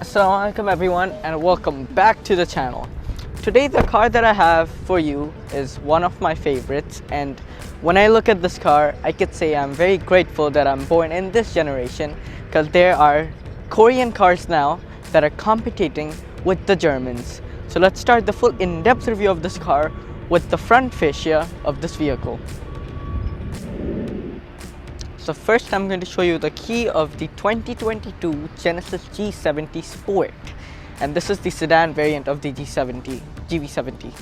Assalamualaikum everyone and welcome back to the channel. Today the car that I have for you is one of my favorites, and when I look at this car I could say I'm very grateful that I'm born in this generation, because there are Korean cars now that are competing with the Germans. So let's start the full in-depth review of this car with the front fascia of this vehicle. So first I'm going to show you the key of the 2022 Genesis G70 Sport, and this is the sedan variant of the GV70.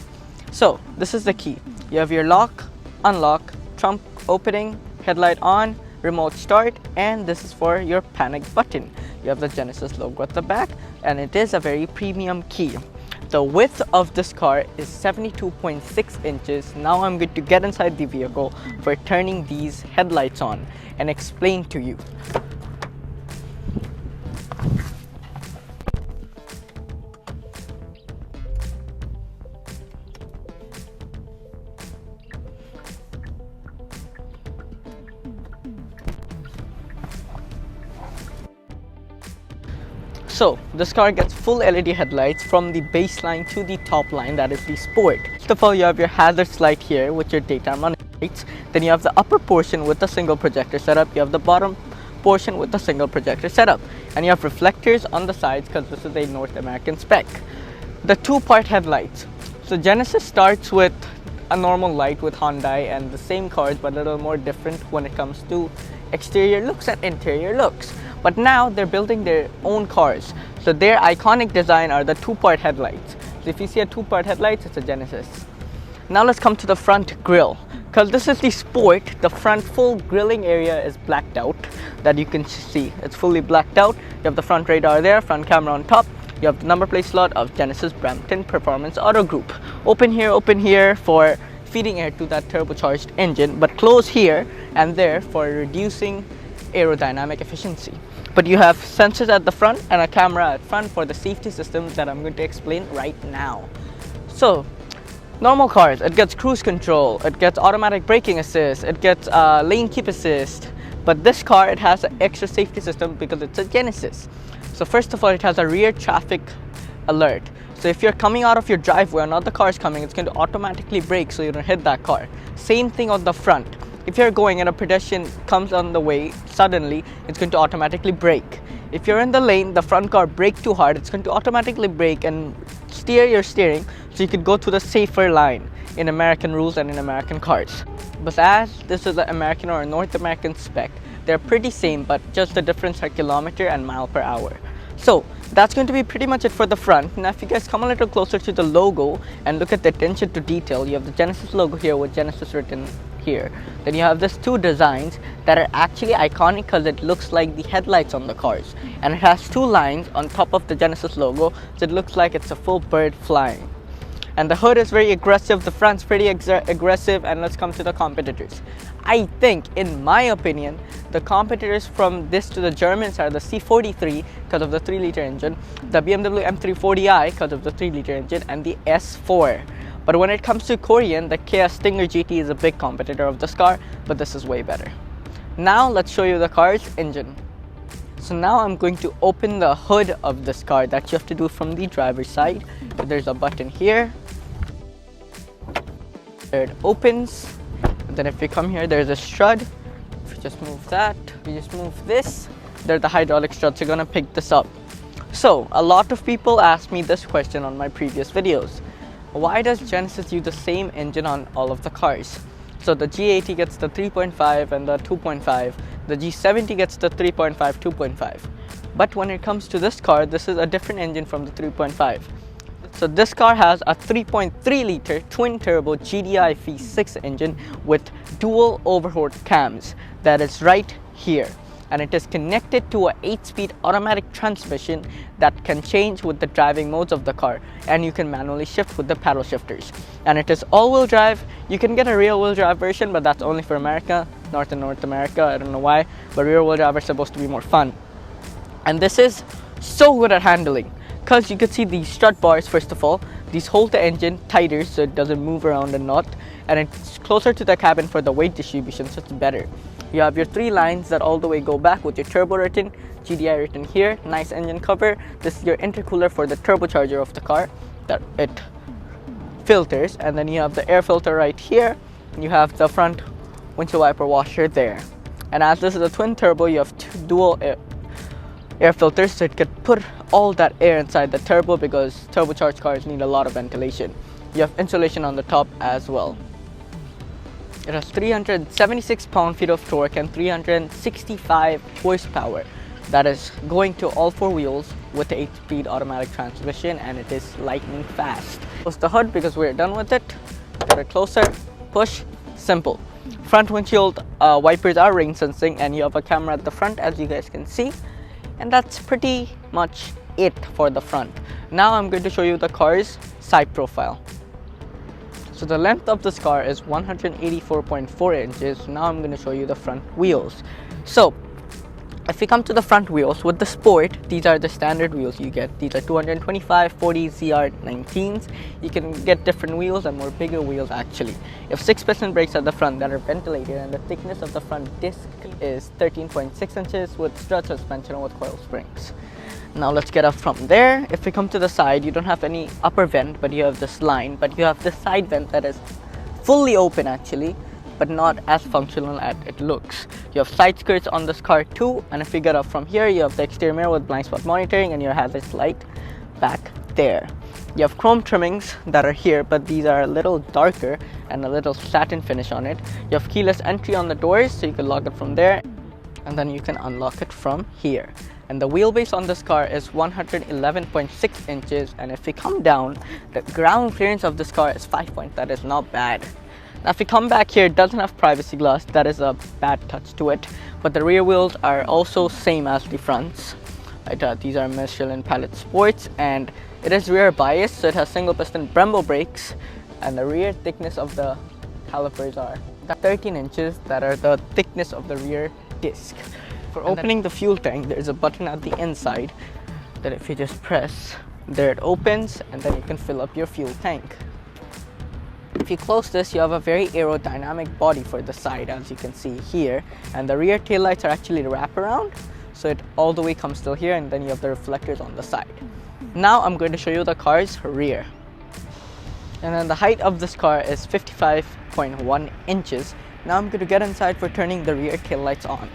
So this is the key. You have your lock, unlock, trunk opening, headlight on, remote start, and this is for your panic button. You have the Genesis logo at the back, and it is a very premium key. The width of this car is 72.6 inches. Now I'm going to get inside the vehicle for turning these headlights on and explain to you. So this car gets full LED headlights from the baseline to the top line, that is the Sport. First of all, you have your hazards light here with your daytime running lights. Then you have the upper portion with the single projector setup. You have the bottom portion with the single projector setup. And you have reflectors on the sides because this is a North American spec. The two-part headlights. So Genesis starts with a normal light with Hyundai and the same cars, but a little more different when it comes to exterior looks and interior looks. But now they're building their own cars. So their iconic design are the two-part headlights. So if you see a two-part headlights, it's a Genesis. Now let's come to the front grille. Because this is the Sport, the front full grilling area is blacked out. That you can see, it's fully blacked out. You have the front radar there, front camera on top. You have the number plate slot of Genesis Brampton Performance Auto Group. Open here for feeding air to that turbocharged engine, but close here and there for reducing aerodynamic efficiency. But you have sensors at the front and a camera at front for the safety system that I'm going to explain right now. So normal cars, it gets cruise control, it gets automatic braking assist, it gets lane keep assist, but this car, it has an extra safety system because it's a Genesis. So first of all, it has a rear traffic alert. So if you're coming out of your driveway, another car is coming, it's going to automatically brake so you don't hit that car. Same thing on the front. If you're going and a pedestrian comes on the way suddenly, it's going to automatically brake. If you're in the lane, the front car brakes too hard, it's going to automatically brake and steer your steering so you could go to the safer line in American rules and in American cars. But as this is an American or a North American spec, they're pretty same, but just the difference are kilometer and mile per hour. So that's going to be pretty much it for the front. Now if you guys come a little closer to the logo and look at the attention to detail, you have the Genesis logo here with Genesis written here. Then you have these two designs that are actually iconic because it looks like the headlights on the cars, and it has two lines on top of the Genesis logo, so it looks like it's a full bird flying. And the hood is very aggressive, the front's pretty aggressive. And let's come to the competitors. I think, in my opinion, the competitors from this to the Germans are the C43 because of the 3-liter engine, the BMW M340i because of the 3-liter engine, and the S4. But when it comes to Korean, the Kia Stinger GT is a big competitor of this car, but this is way better. Now let's show you the car's engine. So now I'm going to open the hood of this car. That you have to do from the driver's side. There's a button here. There it opens. And then if you come here, there's a strut. If you just move that, you just move this, there's the hydraulic struts. You're gonna pick this up. So a lot of people asked me this question on my previous videos. Why does Genesis use the same engine on all of the cars? So the G80 gets the 3.5 and the 2.5. The G70 gets the 3.5, 2.5. But when it comes to this car, this is a different engine from the 3.5. So this car has a 3.3-liter twin-turbo GDI V6 engine with dual overhauled cams that is right here. And it is connected to a 8-speed automatic transmission that can change with the driving modes of the car, and you can manually shift with the paddle shifters. And it is all-wheel drive. You can get a rear-wheel drive version, but that's only for America, North America. I don't know why, but rear-wheel drive is supposed to be more fun. And this is so good at handling, because you can see these strut bars. First of all, these hold the engine tighter so it doesn't move around and not, and it's closer to the cabin for the weight distribution, so it's better. You have your 3 lines that all the way go back with your turbo written, GDI written here. Nice engine cover. This is your intercooler for the turbocharger of the car that it filters, and then you have the air filter right here. You have the front windshield wiper washer there, and as this is a twin turbo, you have two dual air filters, so it could put all that air inside the turbo because turbocharged cars need a lot of ventilation. You have insulation on the top as well. It has 376 pound-feet of torque and 365 horsepower. That is going to all four wheels with the 8-speed automatic transmission, and it is lightning fast. Close the hood because we're done with it. Get it closer, push, simple. Front windshield wipers are rain sensing, and you have a camera at the front, as you guys can see. And that's pretty much it for the front. Now I'm going to show you the car's side profile. So the length of this car is 184.4 inches. Now I'm going to show you the front wheels. So if we come to the front wheels, with the Sport, these are the standard wheels you get. These are 225 40 ZR19s. You can get different wheels and more bigger wheels actually. You have 6-piston brakes at the front that are ventilated, and the thickness of the front disc is 13.6 inches with strut suspension with coil springs. Now let's get up from there. If we come to the side, you don't have any upper vent, but you have this line, but you have this side vent that is fully open actually, but not as functional as it looks. You have side skirts on this car too, and if you get up from here, you have the exterior mirror with blind spot monitoring and your hazards light back there. You have chrome trimmings that are here, but these are a little darker and a little satin finish on it. You have keyless entry on the doors, so you can lock it from there, and then you can unlock it from here. And the wheelbase on this car is 111.6 inches, and if we come down, the ground clearance of this car is 5 points. That is not bad. Now if we come back here, it doesn't have privacy glass. That is a bad touch to it, but the rear wheels are also same as the fronts. Right, these are Michelin Pilot Sports, and it is rear bias, so it has single piston Brembo brakes, and the rear thickness of the calipers are 13 inches. That are the thickness of the rear disc. For opening the fuel tank, there's a button at the inside that if you just press, there it opens, and then you can fill up your fuel tank. If you close this, you have a very aerodynamic body for the side, as you can see here, and the rear taillights are actually wraparound, so it all the way comes till here, and then you have the reflectors on the side. Now I'm going to show you the car's rear. And then the height of this car is 55.1 inches. Now I'm going to get inside for turning the rear taillights on.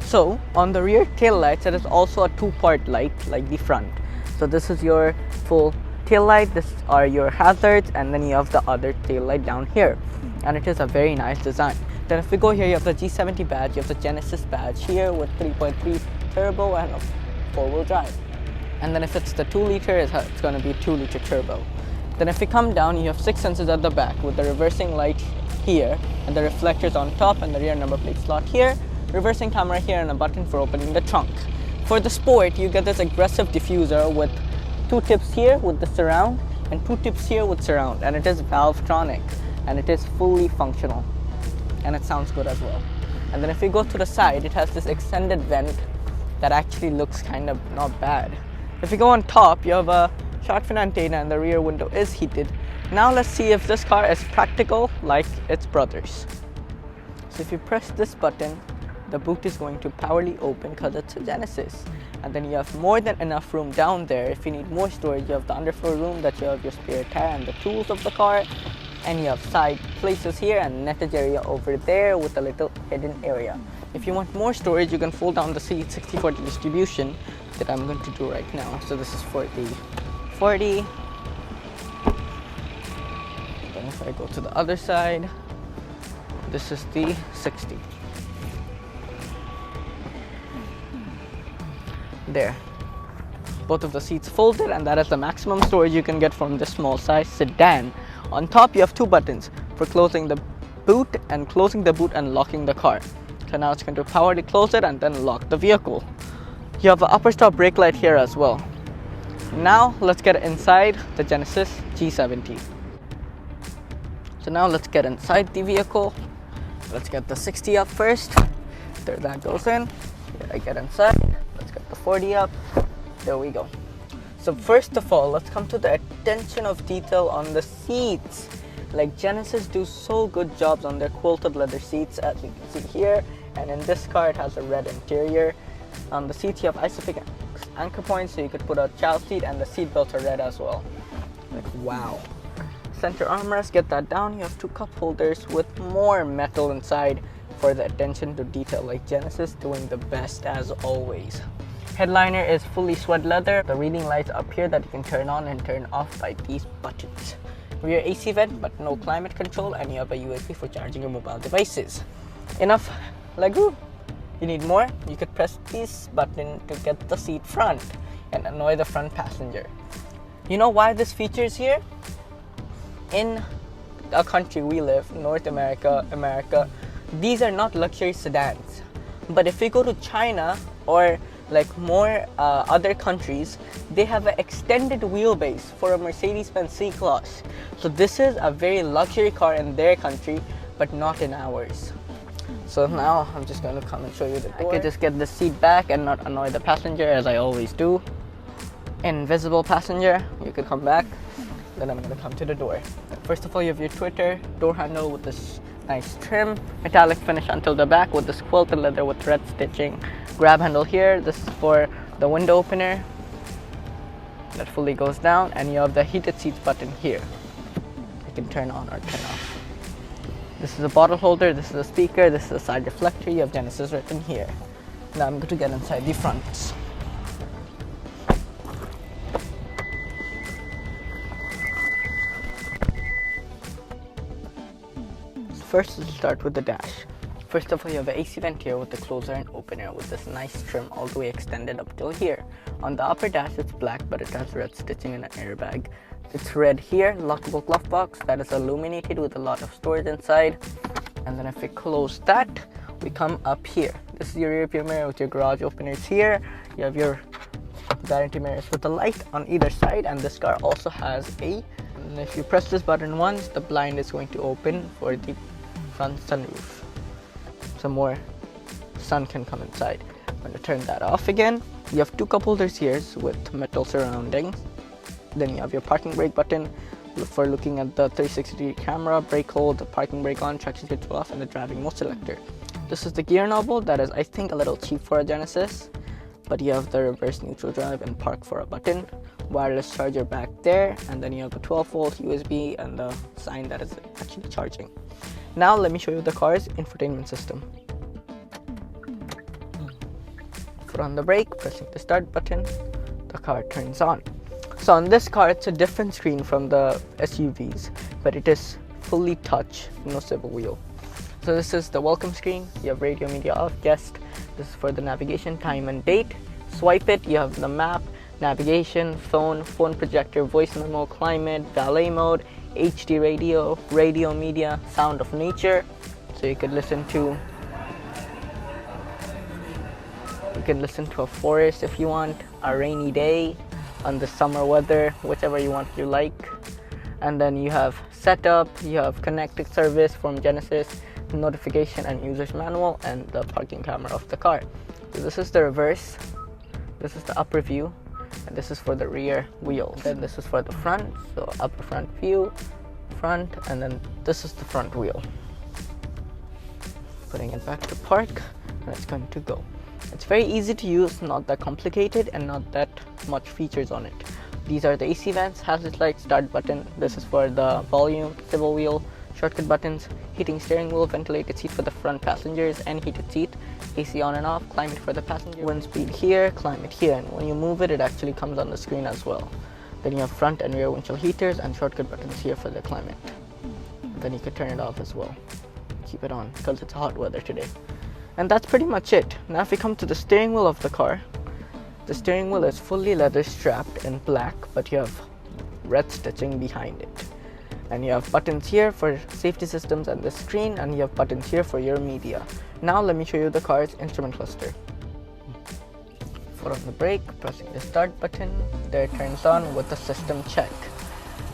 So on the rear tail lights, it is also a two-part light like the front. So this is your full tail light, this are your hazards, and then you have the other tail light down here, and it is a very nice design. Then if we go here, you have the G70 badge, you have the Genesis badge here with 3.3 turbo and a 4-wheel drive. And then if it's the 2-liter, it's going to be 2-liter turbo. Then if we come down, you have 6 sensors at the back with the reversing light here and the reflectors on top and the rear number plate slot here, reversing camera here, and a button for opening the trunk. For the Sport, you get this aggressive diffuser with 2 tips here with the surround and 2 tips here with surround, and it is Valvetronic and it is fully functional and it sounds good as well. And then if we go to the side, it has this extended vent that actually looks kind of not bad. If we go on top, you have a shark fin antenna and the rear window is heated. Now let's see if this car is practical like its brothers. So if you press this button, the boot is going to powerly open because it's a Genesis. And then you have more than enough room down there. If you need more storage, you have the underfloor room that you have your spare tire and the tools of the car. And you have side places here and nettage area over there with a little hidden area. If you want more storage, you can fold down the seat 60/40 distribution that I'm going to do right now. So this is for the 40. Then if I go to the other side, this is the 60. There, both of the seats folded, and that is the maximum storage you can get from this small size sedan. On top, you have 2 buttons for closing the boot and closing the boot and locking the car. So now it's going to powerfully close it and then lock the vehicle. You have an upper stop brake light here as well. Now let's get inside the Genesis G70. So now let's get inside the vehicle. Let's get the 60 up first. There that goes in. Here I get inside. Let's get the 40 up. There we go. So first of all, let's come to the attention of detail on the seats. Like Genesis do so good jobs on their quilted leather seats, as you can see here. And in this car, it has a red interior. On the seats, you have isofix anchor points, so you could put a child seat, and the seat belts are red as well. Like, wow. Center armrest, get that down. You have two cup holders with more metal inside for the attention to detail, like Genesis doing the best as always. Headliner is fully sweat leather. The reading lights up here that you can turn on and turn off by these buttons. Rear AC vent, but no climate control, and you have a USB for charging your mobile devices. Enough legroom. You need more? You could press this button to get the seat front and annoy the front passenger. You know why this feature is here? In a country we live, North America, these are not luxury sedans. But if we go to China or like more other countries, they have an extended wheelbase for a Mercedes-Benz C-Class. So this is a very luxury car in their country, but not in ours. So now I'm just going to come and show you the door. I could just get the seat back and not annoy the passenger, as I always do. Invisible passenger, you could come back. Then I'm going to come to the door. First of all, you have your Twitter door handle with this nice trim, metallic finish until the back with this quilted leather with red stitching. Grab handle here, this is for the window opener. That fully goes down, and you have the heated seats button here. You can turn on or turn off. This is a bottle holder, this is a speaker, this is a side reflector. You have Genesis written here. Now I'm going to get inside the fronts. First, let's start with the dash. First of all, you have an AC vent here with the closer and opener with this nice trim all the way extended up till here. On the upper dash, it's black, but it has red stitching and an airbag. It's red here, lockable glove box that is illuminated with a lot of storage inside. And then if we close that, we come up here. This is your rear view mirror with your garage openers here. You have your vanity mirrors with the light on either side, and this car also has and if you press this button once, the blind is going to open for the front sunroof. Some more sun can come inside. I'm going to turn that off again. You have two cup holders here with metal surroundings. Then you have your parking brake button for looking at the 360-degree camera, brake hold, the parking brake on, traction control off, and the driving mode selector. This is the gear knob that is, I think, a little cheap for a Genesis, but you have the reverse neutral drive and park for a button. Wireless charger back there, and then you have the 12-volt USB and the sign that is actually charging. Now let me show you the car's infotainment system. Foot on the brake, pressing the start button, the car turns on. So on this car, it's a different screen from the SUVs, but it is fully touch, no swivel wheel. So this is the welcome screen. You have radio, media off, guest. This is for the navigation, time and date. Swipe it, you have the map, navigation, phone projector, voice memo, climate, valet mode, HD radio, radio media, sound of nature. So you could listen to a forest if you want, a rainy day, on the summer weather, whichever you like. And then you have setup, you have connected service from Genesis, notification and user's manual, and the parking camera of the car. So this is the reverse, this is the upper view, and this is for the rear wheels. Then this is for the front, so upper front view, front, and then this is the front wheel. Putting it back to park, and it's going to go. It's very easy to use, not that complicated, and not that much features on it. These are the AC vents, hazard light, start button. This is for the volume, swivel wheel, shortcut buttons, heating steering wheel, ventilated seat for the front passengers, and heated seat, AC on and off, climate for the passenger, wind speed here, climate here, and when you move it, it actually comes on the screen as well. Then you have front and rear windshield heaters and shortcut buttons here for the climate. Then you can turn it off as well. Keep it on because it's hot weather today. And that's pretty much it. Now if we come to the steering wheel of the car, the steering wheel is fully leather strapped in black, but you have red stitching behind it. And you have buttons here for safety systems and the screen, and you have buttons here for your media. Now let me show you the car's instrument cluster. Foot on the brake, pressing the start button, there it turns on with the system check.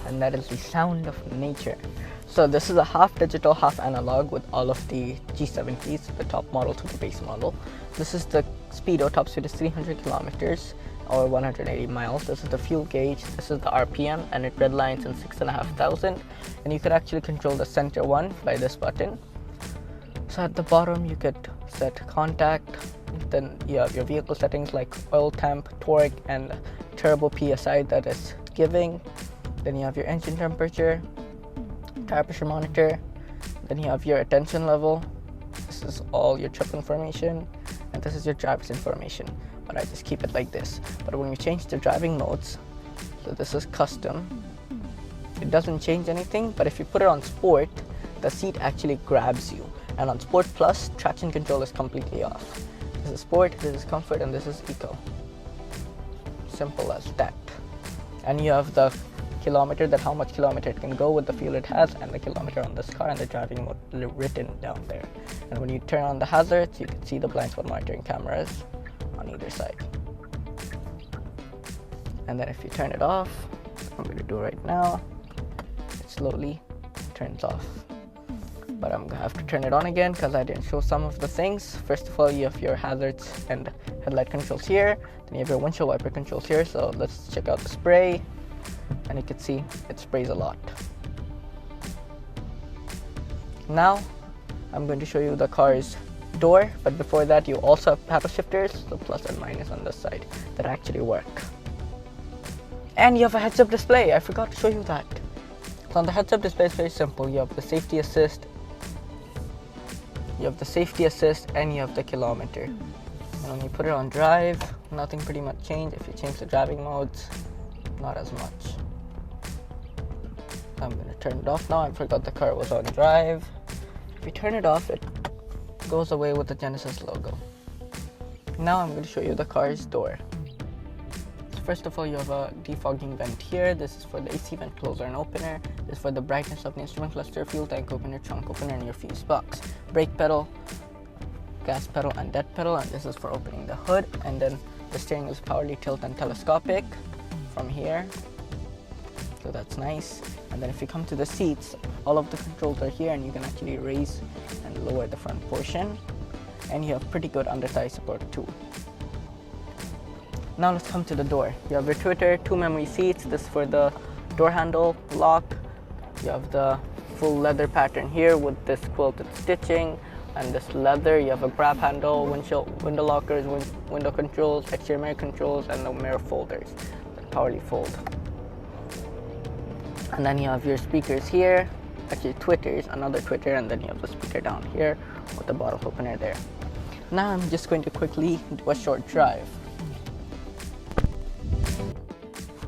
And that is the sound of nature. So this is a half digital, half analog with all of the G70s, the top model to the base model. This is the speedo. Top speed is 300 kilometers or 180 miles. This is the fuel gauge. This is the RPM, and it redlines in 6,500. And you could actually control the center one by this button. So at the bottom you could set contact. Then you have your vehicle settings like oil temp, torque, and turbo PSI that is giving. Then you have your engine temperature, tire pressure monitor. Then you have your attention level. This is all your trip information, and this is your driver's information, but I just keep it like this. But when you change the driving modes, so this is custom, it doesn't change anything, but if you put it on sport, the seat actually grabs you, and on sport plus, traction control is completely off. This is sport, this is comfort, and this is eco. Simple as that. And you have the kilometer, that how much kilometer it can go with the fuel it has, and the kilometer on this car, and the driving mode written down there. And when you turn on the hazards, you can see the blind spot monitoring cameras on either side. And then if you turn it off, I'm going to do right now, it slowly turns off. But I'm gonna have to turn it on again because I didn't show some of the things. First of all, you have your hazards and headlight controls here. Then you have your windshield wiper controls here. So let's check out the spray, and you can see it sprays a lot. Now I'm going to show you the car's door, but before that you also have paddle shifters, so plus and minus on this side, that actually work. And you have a heads-up display. I forgot to show you that. So on the heads-up display, it's very simple. You have the safety assist, and you have the kilometer. And when you put it on drive, nothing pretty much changed. If you change the driving modes, not as much. I'm gonna turn it off now. I forgot the car was on drive. If you turn it off, it goes away with the Genesis logo. Now I'm going to show you the car's door. So first of all, you have a defogging vent here. This is for the AC vent closer and opener. This is for the brightness of the instrument cluster, fuel tank opener, trunk opener, and your fuse box. Brake pedal, gas pedal, and dead pedal, and this is for opening the hood. And then the steering is powerly tilt and telescopic from here, so that's nice. And then if you come to the seats, all of the controls are here, and you can actually raise and lower the front portion, and you have pretty good under thigh support too. Now let's come to the door. You have your Twitter, 2 memory seats. This is for the door handle lock. You have the full leather pattern here with this quilted stitching and this leather. You have a grab handle, window lockers, window controls, exterior mirror controls, and the mirror folders that powerfully fold. And then you have your speakers here, actually tweeters, another tweeter, and then you have the speaker down here with the bottle opener there. Now I'm just going to quickly do a short drive.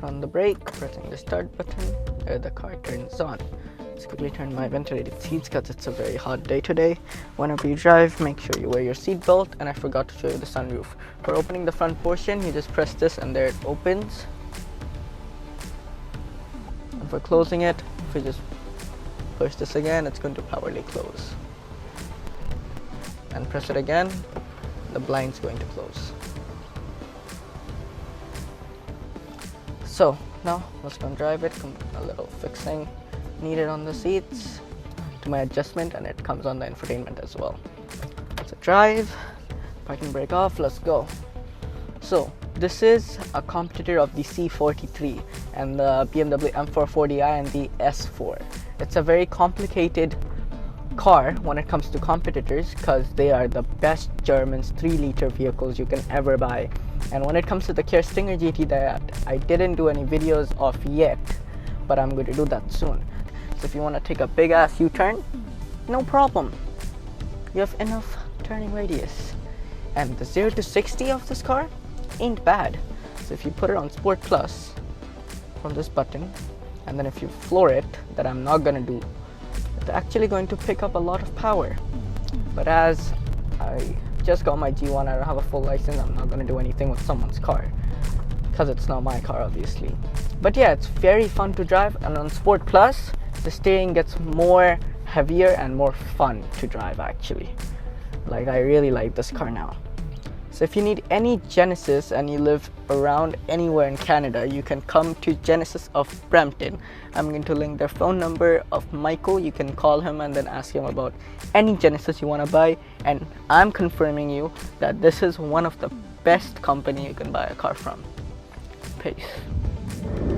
On the brake, pressing the start button, there the car turns on. Let's quickly turn my ventilated seats because it's a very hot day today. Whenever you drive, make sure you wear your seat belt, and I forgot to show you the sunroof. For opening the front portion, you just press this and there it opens. And for closing it, if you just push this again, it's going to powerfully close. And press it again, the blind's going to close. So now let's go and drive it. A little fixing needed on the seats to my adjustment, and it comes on the infotainment as well. So drive, parking brake off, let's go. So this is a competitor of the C43 and the BMW M440i and the S4. It's a very complicated car when it comes to competitors because they are the best Germans 3-liter vehicles you can ever buy. And when it comes to the Kia Stinger GT that I didn't do any videos of yet, but I'm going to do that soon. So if you want to take a big ass U-turn, no problem. You have enough turning radius. And the 0 to 60 of this car ain't bad. So if you put it on Sport Plus from this button, and then if you floor it, that I'm not gonna do, it's actually going to pick up a lot of power. But as I just got my G1, I don't have a full license, I'm not gonna do anything with someone's car because it's not my car, obviously. But yeah, it's very fun to drive, and on Sport Plus the steering gets more heavier and more fun to drive actually. Like, I really like this car now. So if you need any Genesis and you live around anywhere in Canada, you can come to Genesis of Brampton. I'm going to link their phone number of Michael. You can call him and then ask him about any Genesis you want to buy. And I'm confirming you that this is one of the best company you can buy a car from. Peace.